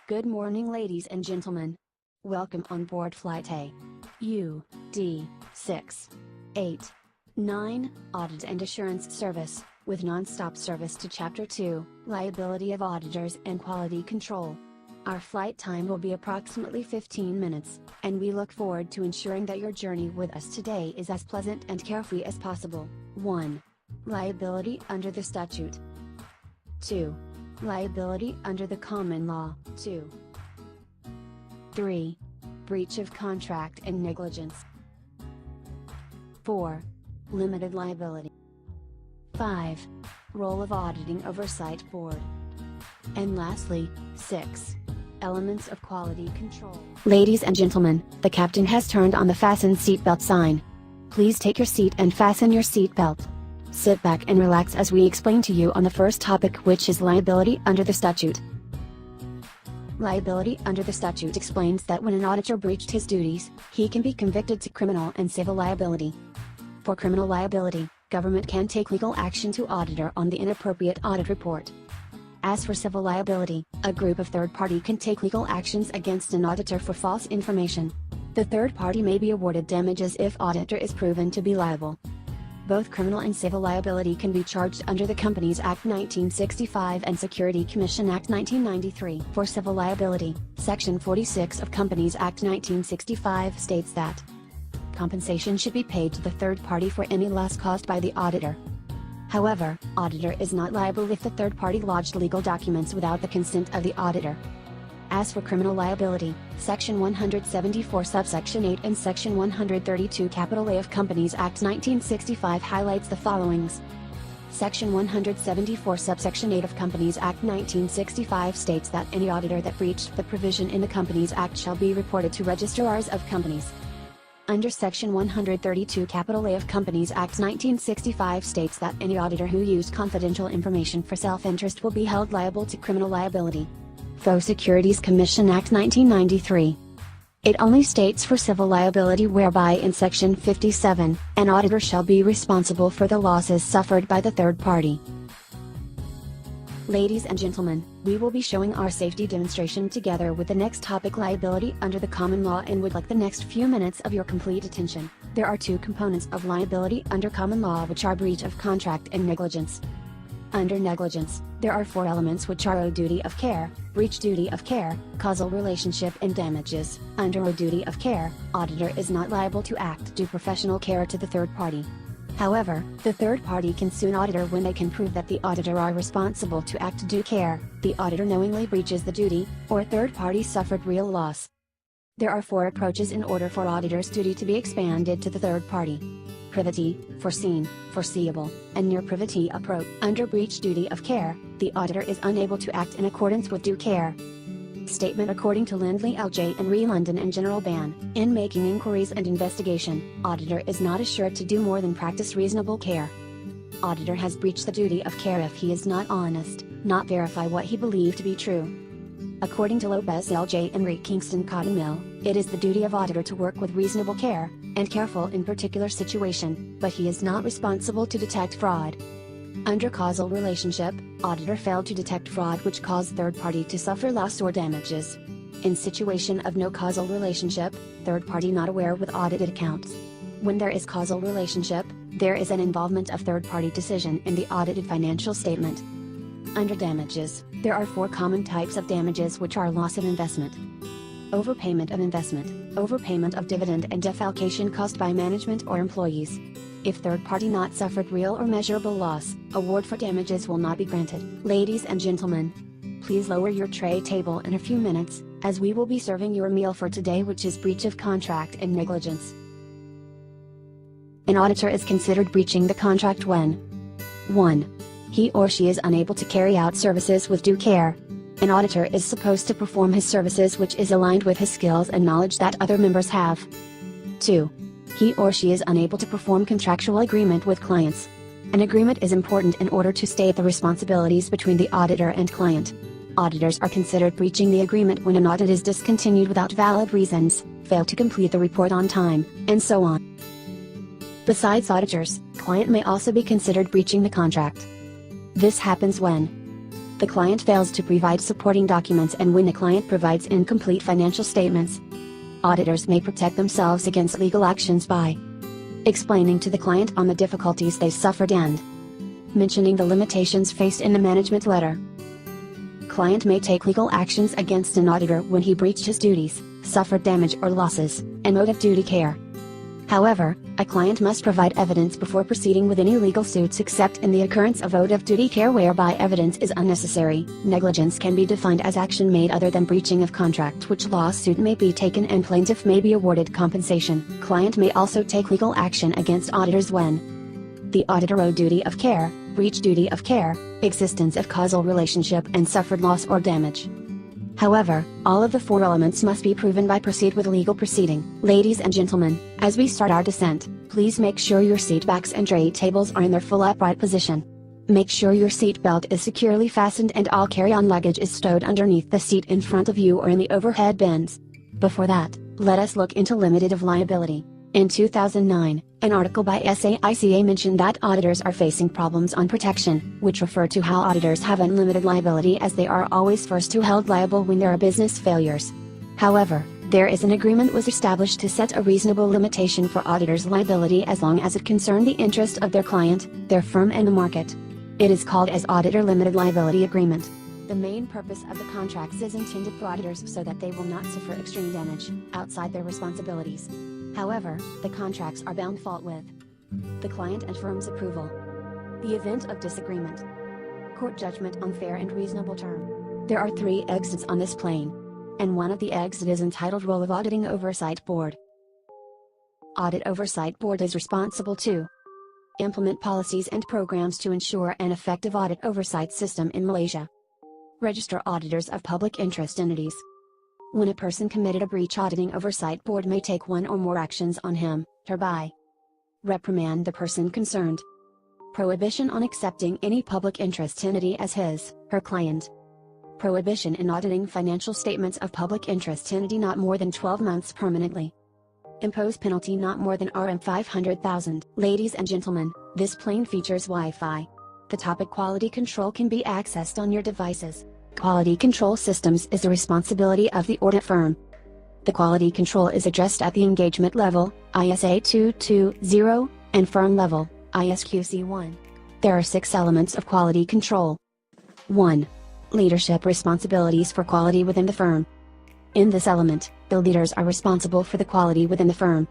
Good morning, ladies and gentlemen. Welcome on board flight AUD689, Audit and Assurance Service, with non-stop service to Chapter 2, Liability of Auditors and Quality Control. Our flight time will be approximately 15 minutes, and we look forward to ensuring that your journey with us today is as pleasant and carefree as possible. 1. Liability under the statute. 2. Liability under the common law. 2. 3. Breach of contract and negligence. 4. Limited liability. 5. Role of Auditing Oversight Board. And lastly, 6. Elements of quality control. Ladies and gentlemen, the captain has turned on the fasten seatbelt sign. Please take your seat and fasten your seatbelt. Sit back and relax as we explain to you on the first topic, which is liability under the statute. Liability under the statute explains that when an auditor breached his duties, he can be convicted to criminal and civil liability. For criminal liability, government can take legal action to auditor on the inappropriate audit report. As for civil liability, a group of third party can take legal actions against an auditor for false information. The third party may be awarded damages if auditor is proven to be liable. Both criminal and civil liability can be charged under the Companies Act 1965 and Security Commission Act 1993. For civil liability, Section 46 of Companies Act 1965 states that compensation should be paid to the third party for any loss caused by the auditor. However, auditor is not liable if the third party lodged legal documents without the consent of the auditor. As for criminal liability, Section 174 subsection 8 and Section 132 A of Companies Act 1965 highlights the followings. Section 174 subsection 8 of Companies Act 1965 states that any auditor that breached the provision in the Companies Act shall be reported to registrars of companies. Under Section 132 A of Companies Act 1965 states that any auditor who used confidential information for self-interest will be held liable to criminal liability. Securities Commission Act 1993. It only states for civil liability whereby in Section 57, an auditor shall be responsible for the losses suffered by the third party. Ladies and gentlemen, we will be showing our safety demonstration together with the next topic, liability under the common law, and would like the next few minutes of your complete attention. There are two components of liability under common law, which are breach of contract and negligence. Under negligence, there are four elements, which are duty of care, breach duty of care, causal relationship, and damages. Under duty of care, auditor is not liable to act due professional care to the third party. However, the third party can sue an auditor when they can prove that the auditor are responsible to act due care, the auditor knowingly breaches the duty, or third party suffered real loss. There are four approaches in order for auditor's duty to be expanded to the third party: privity, foreseen, foreseeable, and near privity approach. Under breach duty of care, the auditor is unable to act in accordance with due care. Statement according to Lindley L.J. and Re London and General Ban, in making inquiries and investigation, auditor is not assured to do more than practice reasonable care. Auditor has breached the duty of care if he is not honest, not verify what he believed to be true. According to Lopez L.J. and Re Kingston Cotton Mill, it is the duty of auditor to work with reasonable care, and careful in particular situation, but he is not responsible to detect fraud. Under causal relationship, auditor failed to detect fraud which caused third party to suffer loss or damages. In situation of no causal relationship, third party not aware with audited accounts. When there is causal relationship, there is an involvement of third party decision in the audited financial statement. Under damages, there are four common types of damages, which are loss of investment, overpayment of investment, overpayment of dividend, and defalcation caused by management or employees. If third party not suffered real or measurable loss, award for damages will not be granted. Ladies and gentlemen, please lower your tray table in a few minutes, as we will be serving your meal for today, which is breach of contract and negligence. An auditor is considered breaching the contract when 1. He or she is unable to carry out services with due care. An auditor is supposed to perform his services which is aligned with his skills and knowledge that other members have. 2. He or she is unable to perform contractual agreement with clients. An agreement is important in order to state the responsibilities between the auditor and client. Auditors are considered breaching the agreement when an audit is discontinued without valid reasons, fail to complete the report on time, and so on. Besides auditors, client may also be considered breaching the contract. This happens when The client fails to provide supporting documents, and when the client provides incomplete financial statements, auditors may protect themselves against legal actions by explaining to the client on the difficulties they suffered and mentioning the limitations faced in the management letter. Client may take legal actions against an auditor when he breached his duties, suffered damage or losses, and owed duty care. However, a client must provide evidence before proceeding with any legal suits except in the occurrence of owed of duty care whereby evidence is unnecessary. Negligence can be defined as action made other than breaching of contract, which lawsuit may be taken and plaintiff may be awarded compensation. Client may also take legal action against auditors when the auditor owed duty of care, breach duty of care, existence of causal relationship, and suffered loss or damage. However, all of the four elements must be proven by proceed with legal proceeding. Ladies and gentlemen, as we start our descent, please make sure your seat backs and tray tables are in their full upright position. Make sure your seat belt is securely fastened and all carry-on luggage is stowed underneath the seat in front of you or in the overhead bins. Before that, let us look into limited of liability. In 2009, an article by SAICA mentioned that auditors are facing problems on protection, which refer to how auditors have unlimited liability as they are always first to held liable when there are business failures. However, there is an agreement was established to set a reasonable limitation for auditors' liability as long as it concerned the interest of their client, their firm, and the market. It is called as Auditor Limited Liability Agreement. The main purpose of the contracts is intended for auditors so that they will not suffer extreme damage outside their responsibilities. However, the contracts are bound fault with the client and firm's approval. The event of disagreement. Court judgment on fair and reasonable term. There are 3 exits on this plane, and one of the exits is entitled Role of Auditing Oversight Board. Audit Oversight Board is responsible to implement policies and programs to ensure an effective audit oversight system in Malaysia. Register auditors of public interest entities. When a person committed a breach, Auditing Oversight Board may take one or more actions on him, hereby reprimand the person concerned. Prohibition on accepting any public interest entity as his, her client. Prohibition in auditing financial statements of public interest entity not more than 12 months permanently. Impose penalty not more than Rm 500,000. Ladies and gentlemen, this plane features Wi-Fi. The topic quality control can be accessed on your devices. Quality control systems is the responsibility of the audit firm. The quality control is addressed at the engagement level, ISA 220, and firm level, ISQC 1. There are 6 elements of quality control. 1. Leadership responsibilities for quality within the firm. In this element, the leaders are responsible for the quality within the firm.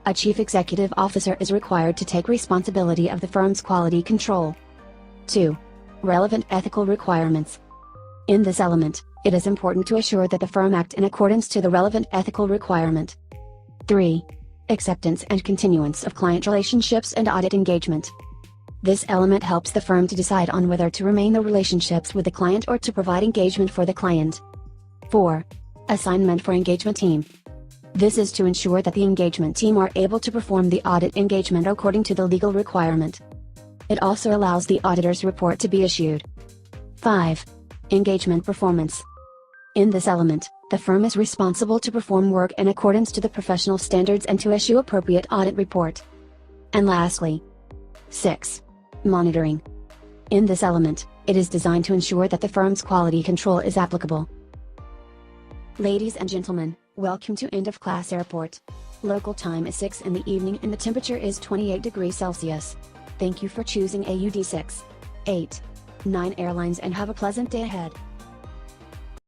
A chief executive officer is required to take responsibility of the firm's quality control. 2. Relevant ethical requirements. In this element, it is important to assure that the firm act in accordance to the relevant ethical requirement. 3. Acceptance and continuance of client relationships and audit engagement. This element helps the firm to decide on whether to remain the relationships with the client or to provide engagement for the client. 4. Assignment for engagement team. This is to ensure that the engagement team are able to perform the audit engagement according to the legal requirement. It also allows the auditor's report to be issued. 5. Engagement performance. In this element, the firm is responsible to perform work in accordance to the professional standards and to issue appropriate audit report. And lastly, 6. Monitoring. In this element, it is designed to ensure that the firm's quality control is applicable. Ladies and gentlemen, welcome to End of Class Airport. Local time is 6 in the evening and the temperature is 28 degrees Celsius. Thank you for choosing AUD689 Airlines and have a pleasant day ahead.